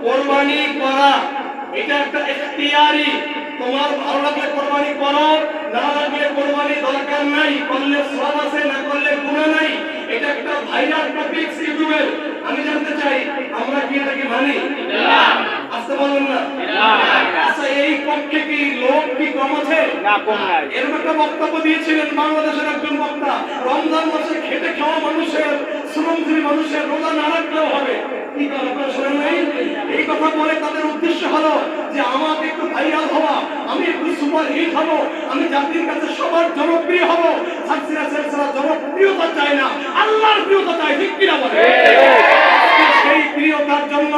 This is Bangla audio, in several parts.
কোরবানি করা এটা একটা ইখতিয়ারি। তোমার ভালো লাগলে কোরবানি করো, না লাগলে কোরবানি দরকার নাই, করলে সওয়াব আছে, না করলে গুনাহ নাই। এটা একটা ভাইরাল টপিক ইউটিউবের। আমি জানতে চাই আমরা কি এটাকে মানি? না। আসতে বলুন না। আচ্ছা, এই পক্ষে কি লোক কি কম আছে? না, কম নাই। এরকম একটা বক্তব্য দিয়েছিলেন বাংলাদেশের একজন বক্তা, রমজান মাসে খেটে খাওয়া মানুষের, শ্রমজীবী মানুষের রোজা না রাখলেও হবে। কি আপনারা শোনেন নাই? এই কথা বলে তাদের উদ্দেশ্য হলো যে আমাকে একটু ভাইরাল হওয়া, আমি একটু সুপার হিট হব, আমি জাতির কাছে সবার জনপ্রিয় হব। সাকসিরা সেলসরা জনপ্রিয়তা চায় না, আল্লাহর প্রিয়তা চায়। ঠিক কিনা বলে? সেই প্রিয়তার জন্য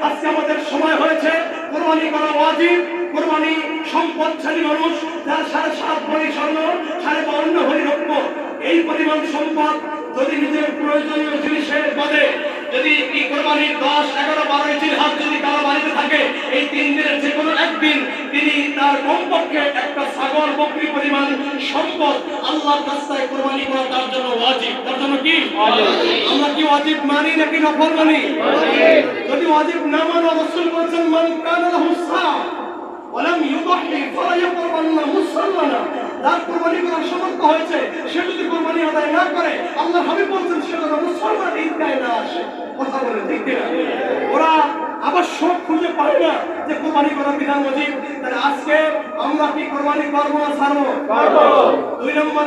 আজকে আমাদের সময় হয়েছে কোরবানি করা ওয়াজিব। কোরবানি সম্পদশালী মানুষ যার 7.5 ভরি স্বর্ণ, 52 ভরি রৌপ্য, এই পরিমাণ সম্পদ যদি নিজের প্রয়োজনীয় জিনিসের বাদে যদি এই কোরবানির 10, 11, 12 জিলহজ যদি কারো বাড়িতে থাকে, এই 3 দিনের যে কোনো একদিন তিনি তার কমপক্ষে একটা ছাগল বকরি পরিমাণ সম্পদ আল্লাহর রাস্তায় কোরবানি করা তার জন্য ওয়াজিব। তার জন্য কি আমরা কি ওয়াজিব মানি নাকি নফল মানি? যদি ওয়াজিব না মানো, রাসূল বলেছেন মান কানা লাহু সাআ ওয়ালাম ইউদাহি ফালা ইয়াকরবান্না মুসাল্লানা। যার কোরবানি করার সামর্থ্য হয়েছে সে যদি কোরবানি আদায় না করে, আল্লাহর হাবিব বলেছেন সে যেন মুসলমান ঈদগাহে না আসে। কথা বলে ঠিক কিনা? ওরা আবশ্যক খুঁজে পায় না যে কোরবানি করার বিধান ওয়াজিব। তাহলে আজকে আমরা কি কোরবানি করব না ছাড়বো? করব। 2 নম্বর